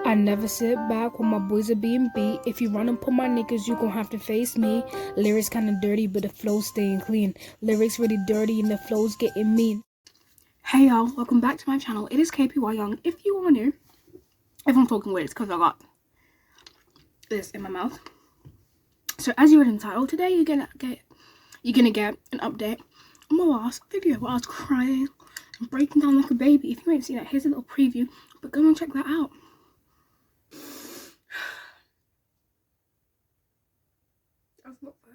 I never sit back when my boys are being beat. If you run and pull my niggas, you gon' have to face me. Lyrics kinda dirty, but the flow's staying clean. Lyrics really dirty and the flow's getting mean. Hey y'all, welcome back to my channel. It is KPY Young. If you are new, if I'm talking weird, it's because I got this in my mouth. So as you read in the title, today you're gonna get an update on my last video where I was crying and breaking down like a baby. If you ain't seen that, here's a little preview, but go and check that out. That's not fair.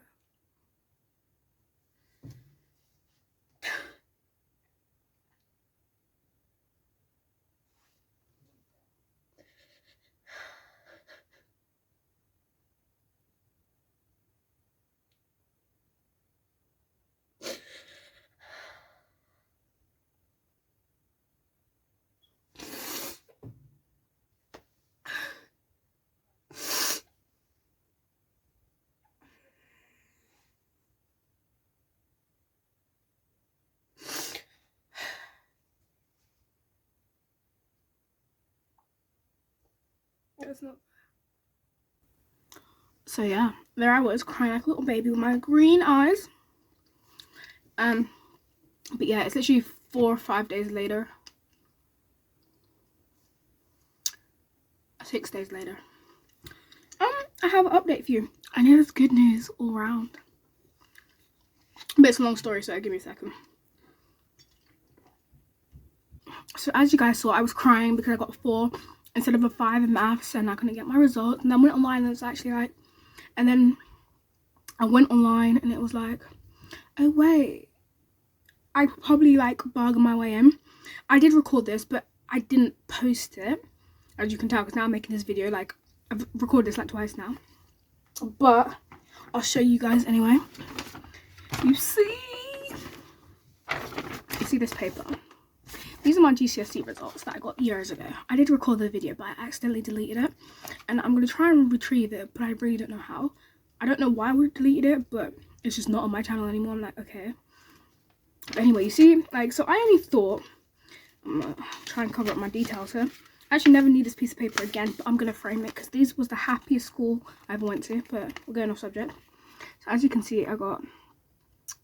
That's not. So yeah, there I was crying like a little baby with my green eyes. But yeah, it's literally 4 or 5 days later. 6 days later. I have an update for you. I know there's good news all around. But it's a long story, so give me a second. So as you guys saw, I was crying because I got a 4 instead of a 5 in maths and I couldn't get my results. And then I went online and it was actually like, and then I went online and it was like, oh wait, I could probably like bargain my way in. I did record this, but I didn't post it, as you can tell, because now I'm making this video. Like, I've recorded this like twice now, but I'll show you guys anyway. You see this paper? These are my GCSE results that I got years ago. I did record the video, but I accidentally deleted it, and I'm going to try and retrieve it, but I really don't know how. I don't know why we deleted it, but it's just not on my channel anymore. I'm like, okay. But anyway, you see, like, so I only thought, I'm going to try and cover up my details here. I actually never need this piece of paper again, but I'm going to frame it because this was the happiest school I ever went to, but we're going off subject. So as you can see, I got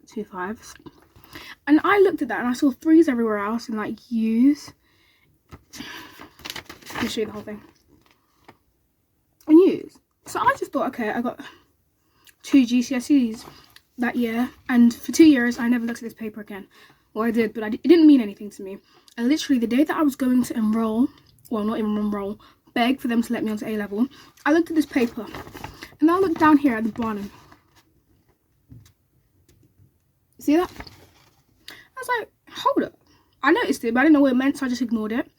2 5s. And I looked at that and I saw 3s everywhere else and like U's. Let me show you the whole thing. And U's. So I just thought, okay, I got 2 GCSEs that year, and for 2 years I never looked at this paper again. Well, I did, but it didn't mean anything to me. And literally the day that I was going to enroll, well, not even enroll, beg for them to let me onto A level, I looked at this paper and I looked down here at the bottom. See that? I was like, hold up. I noticed it, but I didn't know what it meant, so I just ignored it.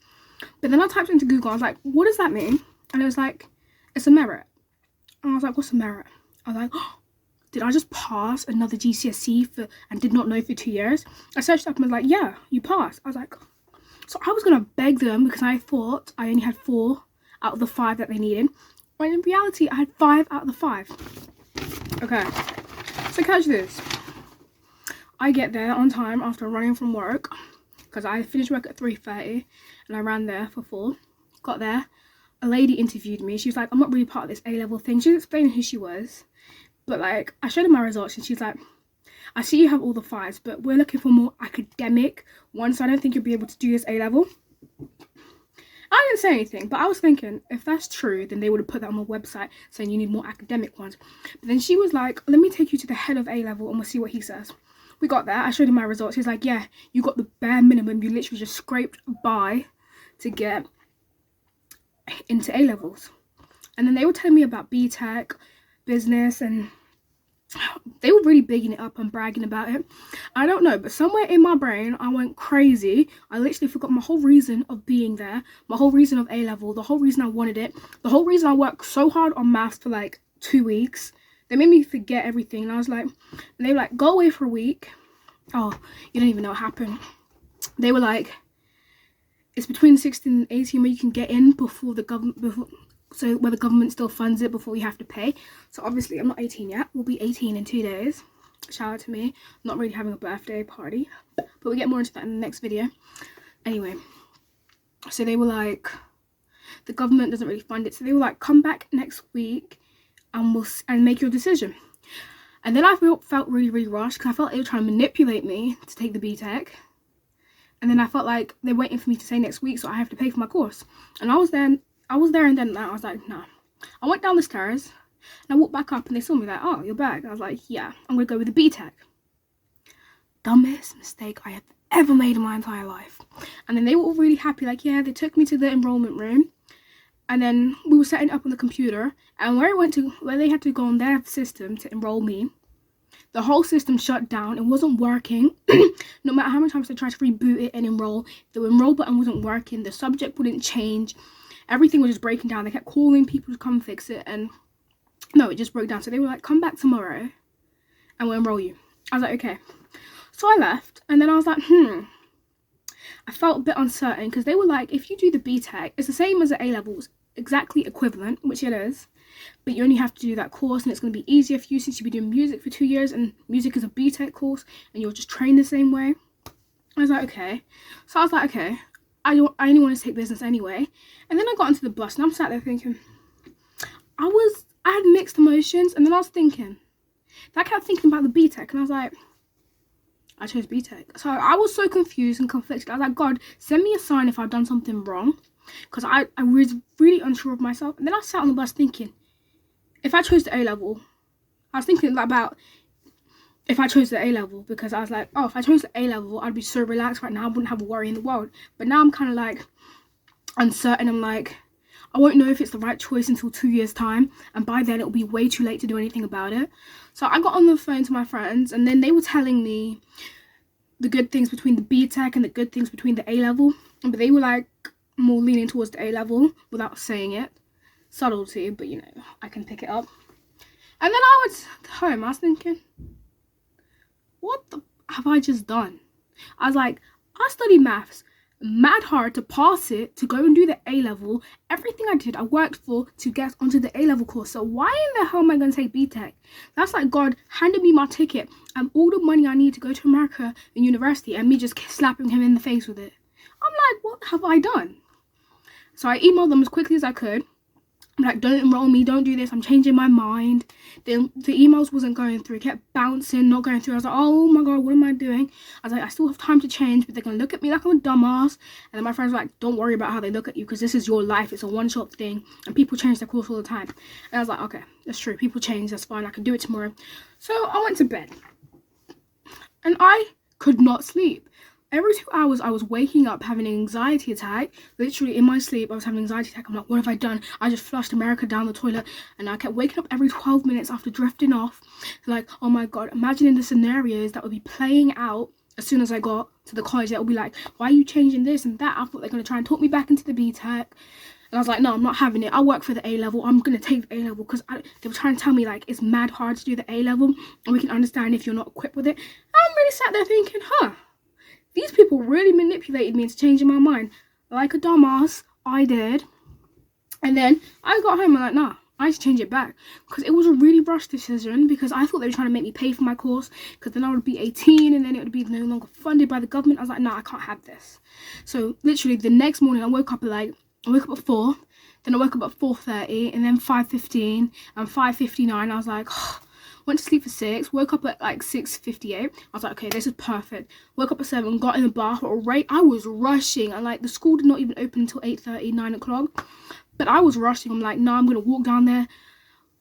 But then I typed into Google. I was like, what does that mean? And it was like, it's a merit. And I was like, what's a merit? I was like, oh, did I just pass another GCSE and did not know for 2 years? I searched up and was like, yeah, you passed. I was like, so I was going to beg them because I thought I only had 4 out of the 5 that they needed. When in reality, I had 5 out of the 5. Okay, so catch this. I get there on time after running from work because I finished work at 3:30 and I ran there for 4. Got there, a lady interviewed me. She was like, I'm not really part of this A-level thing. She was explaining who she was, but like I showed her my results and she's like, I see you have all the 5s, but we're looking for more academic ones, so I don't think you'll be able to do this A-level. I didn't say anything, but I was thinking, if that's true, then they would have put that on the website saying you need more academic ones. But then she was like, let me take you to the head of A-level and we'll see what he says. We got there, I showed him my results. He's like, yeah, you got the bare minimum. You literally just scraped by to get into A-levels. And then they were telling me about Btech, business, and they were really bigging it up and bragging about it. I don't know, but somewhere in my brain, I went crazy. I literally forgot my whole reason of being there, my whole reason of A-level, the whole reason I wanted it, the whole reason I worked so hard on maths for like 2 weeks. They made me forget everything, and I was like, and they were like, go away for a week. Oh, you don't even know what happened. They were like, it's between 16 and 18 where you can get in before the government, so where the government still funds it before you have to pay. So obviously I'm not 18 yet. We'll be 18 in 2 days. Shout out to me. Not really having a birthday party, but we'll get more into that in the next video. Anyway, so they were like, the government doesn't really fund it. So they were like, come back next week and make your decision. And then I felt really, really rushed because I felt they were trying to manipulate me to take the Btech. And then I felt like they're waiting for me to say next week, so I have to pay for my course. And I was there and then I was like, nah. I went down the stairs and I walked back up and they saw me like, oh, you're back. I was like, yeah, I'm going to go with the Btech. Dumbest mistake I have ever made in my entire life. And then they were all really happy, like, yeah, they took me to the enrollment room. And then we were setting up on the computer, and where they had to go on their system to enroll me, the whole system shut down. It wasn't working. No matter how many times they tried to reboot it and enroll, the enroll button wasn't working. The subject wouldn't change. Everything was just breaking down. They kept calling people to come fix it, and no, it just broke down. So they were like, come back tomorrow and we'll enroll you. I was like, okay. So I left, and then I was like, I felt a bit uncertain because they were like, if you do the Btech, it's the same as the A-levels, exactly equivalent, which it is, but you only have to do that course, and it's going to be easier for you since you've been doing music for 2 years, and music is a Btech course, and you're just trained the same way. I was like, okay. So I was like, okay, I only want to take business anyway. And then I got into the bus, and I'm sat there thinking, I had mixed emotions, and then I was thinking, I kept thinking about the Btech, and I was like, I chose Btech. So I was so confused and conflicted. I was like, God, send me a sign if I've done something wrong, because I was really unsure of myself. And then I sat on the bus thinking, if I chose the A-level, I was thinking about if I chose the A-level, because I was like, oh, if I chose the A-level, I'd be so relaxed right now. I wouldn't have a worry in the world. But now I'm kind of like uncertain. I'm like, I won't know if it's the right choice until 2 years' time, and by then it'll be way too late to do anything about it. So I got on the phone to my friends, and then they were telling me the good things between the Btech and the good things between the A-level, but they were like more leaning towards the A-level without saying it. Subtlety, but you know, I can pick it up. And then I was home, I was thinking, what the have I just done? I was like, I studied maths mad hard to pass it, to go and do the A-level. Everything I did, I worked for to get onto the A-level course. So why in the hell am I going to take Btech? That's like God handed me my ticket and all the money I need to go to America and university, and me just slapping him in the face with it. I'm like, what have I done? So I emailed them as quickly as I could. I'm like, don't enroll me, don't do this, I'm changing my mind. The emails wasn't going through, it kept bouncing, not going through. I was like, oh my God, what am I doing? I was like, I still have time to change, but they're going to look at me like I'm a dumbass. And then my friends were like, don't worry about how they look at you, because this is your life, it's a one-shot thing, and people change their course all the time. And I was like, okay, that's true, people change, that's fine, I can do it tomorrow. So I went to bed, and I could not sleep. Every 2 hours, I was waking up having an anxiety attack. Literally, in my sleep, I was having an anxiety attack. I'm like, what have I done? I just flushed America down the toilet. And I kept waking up every 12 minutes after drifting off. Like, oh my God, imagining the scenarios that would be playing out as soon as I got to the college. That would be like, why are you changing this and that? I thought they're going to try and talk me back into the Btech. And I was like, no, I'm not having it. I work for the A-level. I'm going to take the A-level, because they were trying to tell me, like, it's mad hard to do the A-level, and we can understand if you're not equipped with it. I'm really sat there thinking, these people really manipulated me into changing my mind. Like a dumbass, I did. And then I got home and like, nah, I need to change it back. Because it was a really rushed decision, because I thought they were trying to make me pay for my course, because then I would be 18 and then it would be no longer funded by the government. I was like, nah, I can't have this. So literally the next morning I woke up at 4, then I woke up at 4:30, and then 5:15 and 5:59. I was like, went to sleep for 6, woke up at like 6:58. I was like, okay, this is perfect. Woke up at 7, got in the bath, I was rushing, and like the school did not even open until 8:30, 9 o'clock. But I was rushing. I'm like, no, I'm gonna walk down there.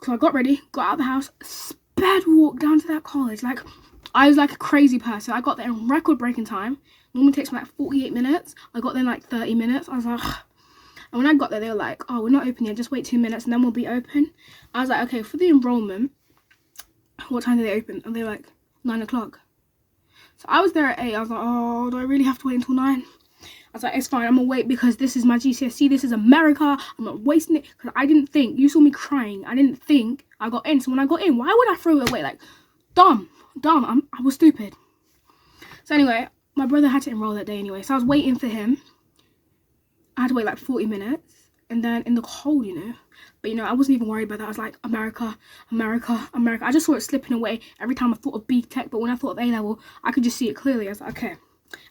So I got ready, got out of the house, sped walk down to that college. Like, I was like a crazy person. I got there in record breaking time. Normally takes me like 48 minutes. I got there in like 30 minutes. I was like, and when I got there, they were like, oh, we're not open yet, just wait 2 minutes and then we'll be open. I was like, okay, for the enrollment, what time do they open? And they were like, 9 o'clock. So I was there at 8. I was like, oh, do I really have to wait until 9? I was like, it's fine, I'm gonna wait, because this is my GCSE, this is America, I'm not wasting it. Because I didn't think, you saw me crying, I didn't think I got in. So when I got in, why would I throw it away? Like, dumb, I was stupid. So anyway, my brother had to enroll that day anyway, so I was waiting for him. I had to wait like 40 minutes, and then in the cold, but I wasn't even worried about that. I was like, America, America, America. I just saw it slipping away every time I thought of Btech, but when I thought of A-level, I could just see it clearly. I was like, okay.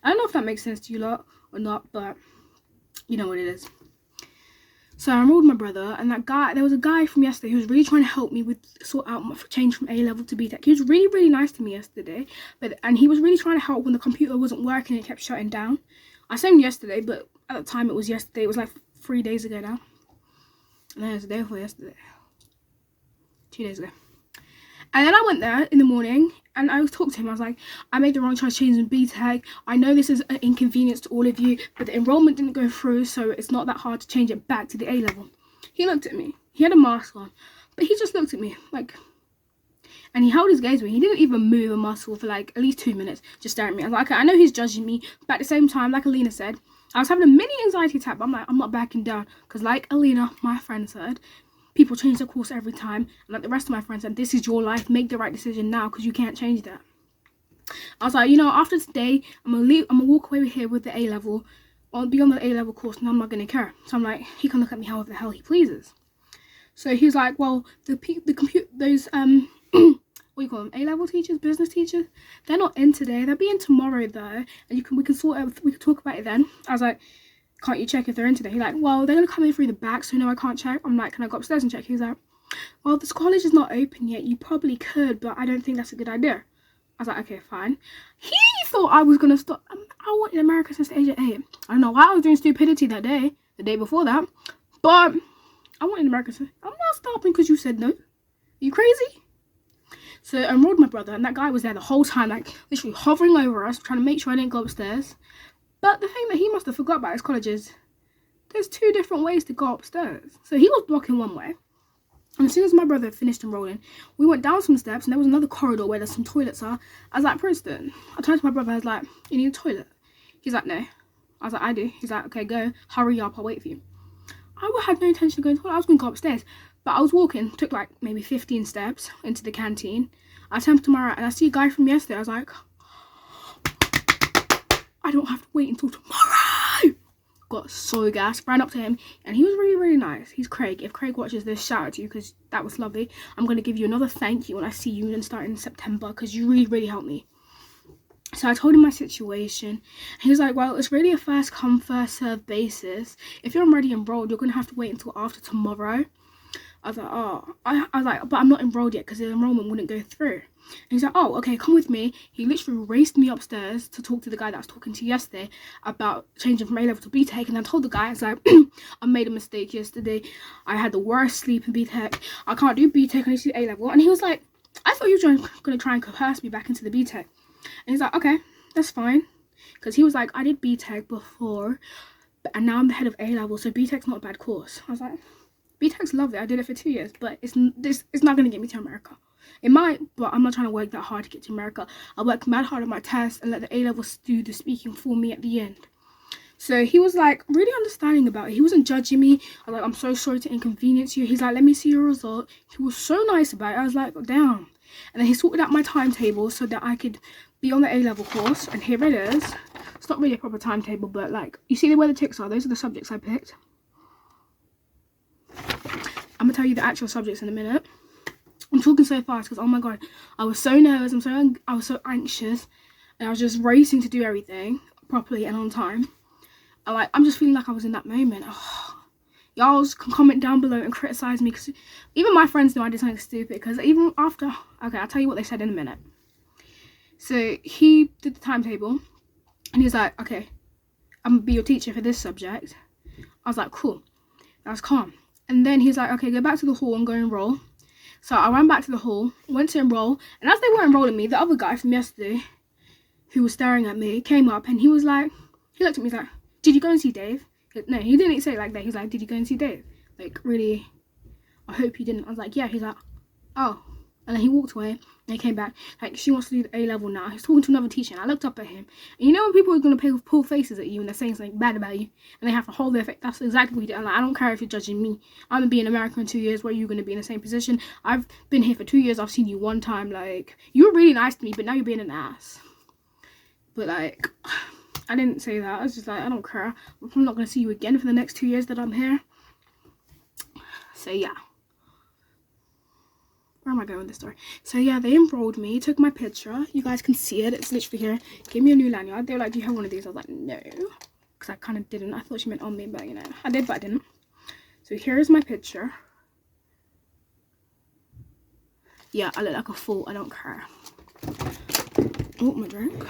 I don't know if that makes sense to you lot or not, but you know what it is. So I enrolled my brother, and there was a guy from yesterday who was really trying to help me with sort out my change from A level to Btech. He was really, really nice to me yesterday, and he was really trying to help when the computer wasn't working and it kept shutting down. I said him yesterday, but at the time it was yesterday. It was like 3 days ago now. And then it was the day before yesterday. 2 days ago. And then I went there in the morning and I was talking to him. I was like, I made the wrong choice changing Btech. I know this is an inconvenience to all of you, but the enrollment didn't go through, so it's not that hard to change it back to the A level. He looked at me. He had a mask on, but he just looked at me like, and he held his gaze with me. He didn't even move a muscle for like at least 2 minutes, just staring at me. I was like, okay, I know he's judging me, but at the same time, like Alina said, I was having a mini anxiety attack, but I'm like, I'm not backing down, because like Alina, my friend, said, people change their course every time, and like the rest of my friends said, this is your life, make the right decision now, because you can't change that. I was like, you know, after today, I'm gonna walk away here with the A level, I'll be on the A level course, and I'm not gonna care. So I'm like, he can look at me however the hell he pleases. So he's like, well, those what do you call them, A level teachers, business teachers, they're not in today, they'll be in tomorrow though, and we can talk about it then. I was like, can't you check if they're in today? He's like, well, they're gonna come in through the back, so no, I can't check. I'm like, can I go upstairs and check? He's like, well, this college is not open yet. You probably could, but I don't think that's a good idea. I was like, okay, fine. He thought I was gonna stop. I wanted America since the age of 8. I don't know why I was doing stupidity that day, the day before that, but I wanted America. I'm not stopping because you said no. Are you crazy? So I enrolled my brother, and that guy was there the whole time, like literally hovering over us, trying to make sure I didn't go upstairs. But the thing that he must have forgot about his college is there's 2 different ways to go upstairs. So he was blocking one way. And as soon as my brother finished enrolling, we went down some steps and there was another corridor where there's some toilets are. I was like, Princeton. I turned to my brother, I was like, you need a toilet? He's like, no. I was like, I do. He's like, okay, go. Hurry up, I'll wait for you. I had no intention of going to the toilet. I was going to go upstairs. But I was walking, took like maybe 15 steps into the canteen. I turned to my right and I see a guy from yesterday. I was like, I don't have to wait until tomorrow. Got so gassed, ran up to him, and he was really, really nice. He's Craig. If Craig watches this, shout out to you, because that was lovely. I'm going to give you another thank you when I see you and start in September, because you really, really helped me. So I told him my situation. He was like, well, it's really a first come, first serve basis. If you're already enrolled, you're going to have to wait until after tomorrow. I was like, oh, I was like, but I'm not enrolled yet because the enrollment wouldn't go through. And he's like, oh, okay, come with me. He literally raced me upstairs to talk to the guy that I was talking to yesterday about changing from A level to Btech. And I told the guy, I was like, I made a mistake yesterday. I had the worst sleep in Btech. I can't do Btech, I need to do A level. And he was like, I thought you were going to try and coerce me back into the Btech. And he's like, okay, that's fine. Because he was like, I did Btech before, and now I'm the head of A level, so Btech's not a bad course. I was like, Btech's lovely. I did it for 2 years, but it's not going to get me to America. It might, but I'm not trying to work that hard to get to America. I work mad hard on my test and let the A levels do the speaking for me at the end. So he was like really understanding about it. He wasn't judging me. I was like, I'm so sorry to inconvenience you. He's like, let me see your result. He was so nice about it. I was like, damn. And then he sorted out my timetable so that I could be on the A level course. And here it is. It's not really a proper timetable, but like, you see where the ticks are? Those are the subjects I picked. I'm gonna tell you the actual subjects in a minute. I'm talking so fast because, oh my god, I was so nervous. I was so anxious, and I was just racing to do everything properly and on time. And like, I'm just feeling like I was in that moment. Oh, y'all can comment down below and criticize me, because even my friends know I did something stupid. Because even after, okay, I'll tell you what they said in a minute. So he did the timetable, and he was like, okay, I'm gonna be your teacher for this subject. I was like, cool. I was calm. And then he's like, okay, go back to the hall and go enroll. So I ran back to the hall, went to enroll, and as they were enrolling me, the other guy from yesterday, who was staring at me, came up and he was like, he looked at me, he's like, did you go and see Dave? No, he didn't say it like that. He was like, did you go and see Dave? Like, really, I hope you didn't. I was like, yeah. He's like, oh. And then he walked away and he came back. Like, she wants to do the A level now. He's talking to another teacher, and I looked up at him. And you know when people are going to pull faces at you and they're saying something bad about you and they have to hold their face? That's exactly what he did. I'm like, I don't care if you're judging me. I'm going to be in America in 2 years. Where are you going to be in the same position? I've been here for 2 years. I've seen you one time. Like, you were really nice to me, but now you're being an ass. But like, I didn't say that. I was just like, I don't care. I'm not going to see you again for the next 2 years that I'm here. So yeah. Where am I going with this story? So yeah, they enrolled me, took my picture. You guys can see it. It's literally here. Gave me a new lanyard. They were like, do you have one of these? I was like, no. Because I kind of didn't. I thought she meant on me, but you know, I did, but I didn't. So here's my picture. Yeah, I look like a fool. I don't care. Oh, my drink.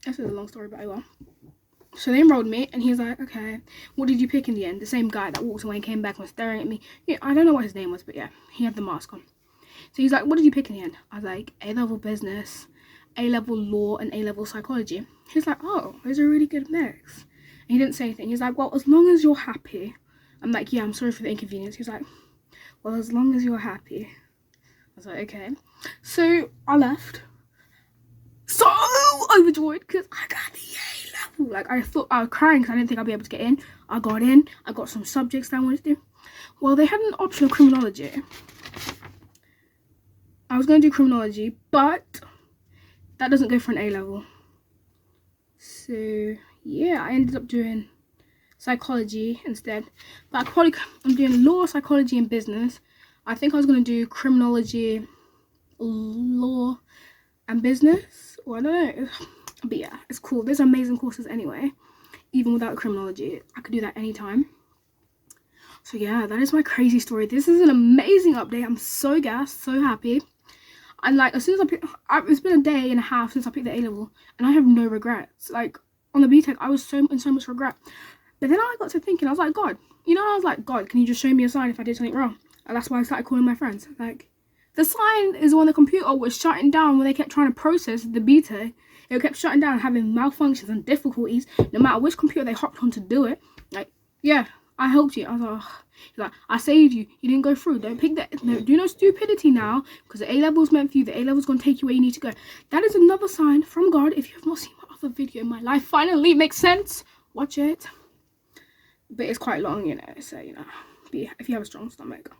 This is a long story, but I will. So they enrolled me, and he's like, okay, what did you pick in the end? The same guy that walked away and came back and was staring at me. Yeah, I don't know what his name was, but yeah, he had the mask on. So he's like, what did you pick in the end? I was like, A-level business, A-level law, and A-level psychology. He's like, oh, those are a really good mix. And he didn't say anything. He's like, well, as long as you're happy. I'm like, yeah, I'm sorry for the inconvenience. He's like, well, as long as you're happy. I was like, okay. So I left. So overjoyed because I got the A-level. Like, I thought I was crying because I didn't think I'd be able to get in. I got in. I got some subjects that I wanted to do. Well, they had an option of criminology. I was going to do criminology, but that doesn't go for an A-level. So, yeah, I ended up doing psychology instead. But I'm doing law, psychology, and business. I think I was going to do criminology, law, and business. Or I don't know. But yeah, it's cool. There's amazing courses anyway. Even without criminology, I could do that anytime. So yeah, that is my crazy story. This is an amazing update. I'm so gassed, so happy. And like, as soon as it's been a day and a half since I picked the A-level, and I have no regrets. Like, on the Btech, I was in so much regret. But then I got to thinking, I was like, God, I was like, God, can you just show me a sign if I did something wrong? And that's why I started calling my friends. Like, the sign is when the computer was shutting down when they kept trying to process the Btech. It kept shutting down, having malfunctions and difficulties, no matter which computer they hopped on to do it. Like, yeah, I helped you. I was like, oh. He's like, I saved you. You didn't go through. Don't pick that. No, do no stupidity now, because the A-level's meant for you. The A-level's going to take you where you need to go. That is another sign from God. If you have not seen my other video in my life, finally, it makes sense. Watch it. But it's quite long, so, but yeah, if you have a strong stomach.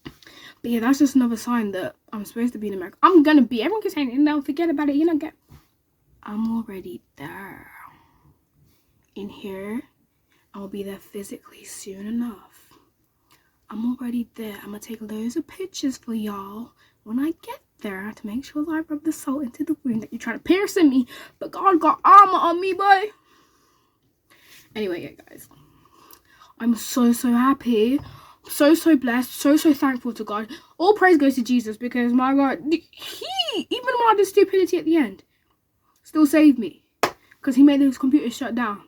But yeah, that's just another sign that I'm supposed to be in America. I'm going to be. Everyone keeps saying, no, forget about it. I'm already there. In here. I'll be there physically soon enough. I'm already there. I'm going to take loads of pictures for y'all when I get there to make sure that I rub the salt into the wound that you're trying to pierce in me. But God got armor on me, boy. Anyway, yeah, guys. I'm so happy. So blessed. So thankful to God. All praise goes to Jesus because, my God, he, even when I did stupidity at the end, still saved me. Because he made his computer shut down.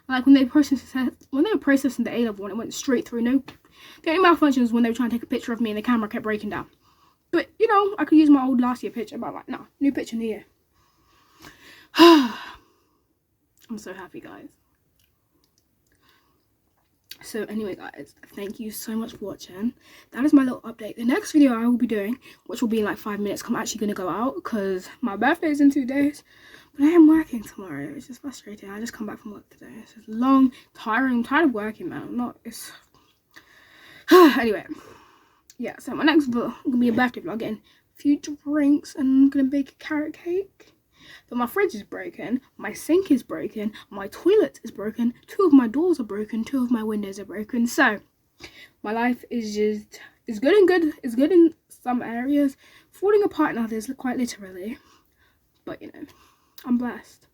Like when they were processing the A-level and it went straight through. No, the only malfunction was when they were trying to take a picture of me and the camera kept breaking down. But I could use my old last year picture. But I'm like, no, new picture, new year. I'm so happy, guys. So anyway, guys, thank you so much for watching. That is my little update. The next video I will be doing, which will be in like 5 minutes, I'm actually going to go out because my birthday is in 2 days. But I am working tomorrow. It's just frustrating. I just come back from work today. It's just long, tiring. I'm tired of working, man. It's... Anyway. Yeah, so my next vlog going to be a birthday vlog. Getting a few drinks and I'm going to bake a carrot cake. But my fridge is broken. My sink is broken. My toilet is broken. 2 of my doors are broken. 2 of my windows are broken. So, my life is just... It's good and good. It's good in some areas. Falling apart in others, quite literally. But, I'm blessed.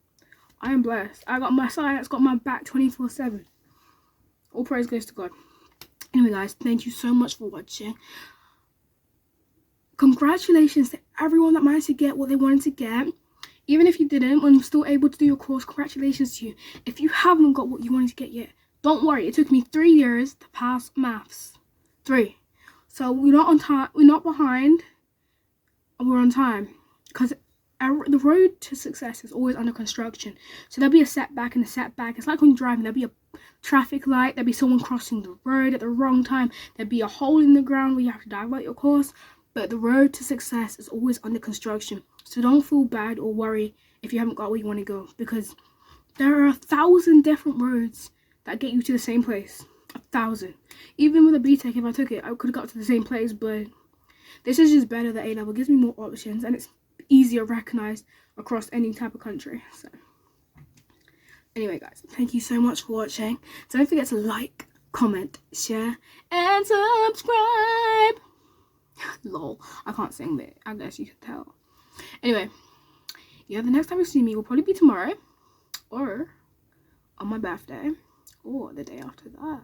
I am blessed. I got my science, got my back 24/7. All praise goes to God. Anyway, guys, thank you so much for watching. Congratulations to everyone that managed to get what they wanted to get. Even if you didn't, when you're still able to do your course, congratulations to you. If you haven't got what you wanted to get yet, don't worry. It took me 3 years to pass maths. 3. So we're not on time. We're not behind. We're on time. Because the road to success is always under construction. So there'll be a setback and a setback. It's like when you're driving, there'll be a traffic light, there'll be someone crossing the road at the wrong time, there'll be a hole in the ground where you have to divert your course. But the road to success is always under construction. So don't feel bad or worry if you haven't got where you want to go, because there are 1,000 different roads that get you to the same place. 1,000. Even with a Btech, if I took it, I could have got to the same place, but this is just better than A-level. It gives me more options and it's easier recognized across any type of country. So anyway, guys, thank you so much for watching. Don't forget to like, comment, share, and subscribe. Lol, I can't sing, but I guess you can tell. Anyway, yeah, the next time you see me will probably be tomorrow or on my birthday or the day after that.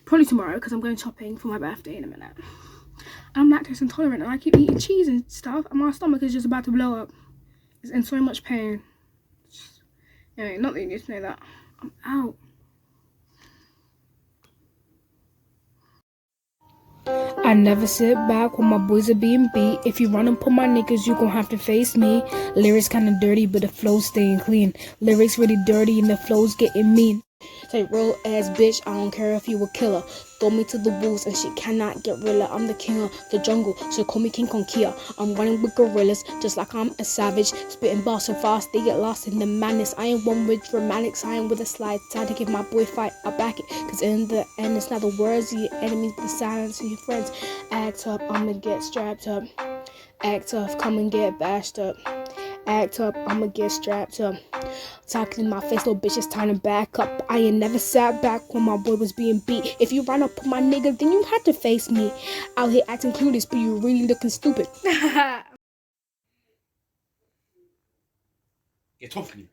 Probably tomorrow because I'm going shopping for my birthday in a minute. I'm lactose intolerant and I keep eating cheese and stuff and my stomach is just about to blow up. It's in so much pain. Anyway, not that you need to know that. I'm out. I never sit back when my boys are being beat. If you run and pull my niggas, you gon' have to face me. Lyrics kinda dirty, but the flow's staying clean. Lyrics really dirty and the flow's getting mean. Say real ass bitch, I don't care if you a killer. Throw me to the wolves and shit cannot get realer. I'm the king of the jungle, so call me King Kong Kia. I'm running with gorillas, just like I'm a savage. Spitting bars so fast, they get lost in the madness. I ain't one with dramatics, I ain't with a slide. Time to give my boy fight, I back it. Cause in the end, it's not the words of your enemies, but the silence of your friends. Act up, I'ma get strapped up. Act tough, come and get bashed up. Act up, I'ma get strapped up. Talking in my face, little bitch, it's time to back up. I ain't never sat back when my boy was being beat. If you run up on my nigga, then you had to face me. Out here acting clueless, but you really looking stupid. Get off me.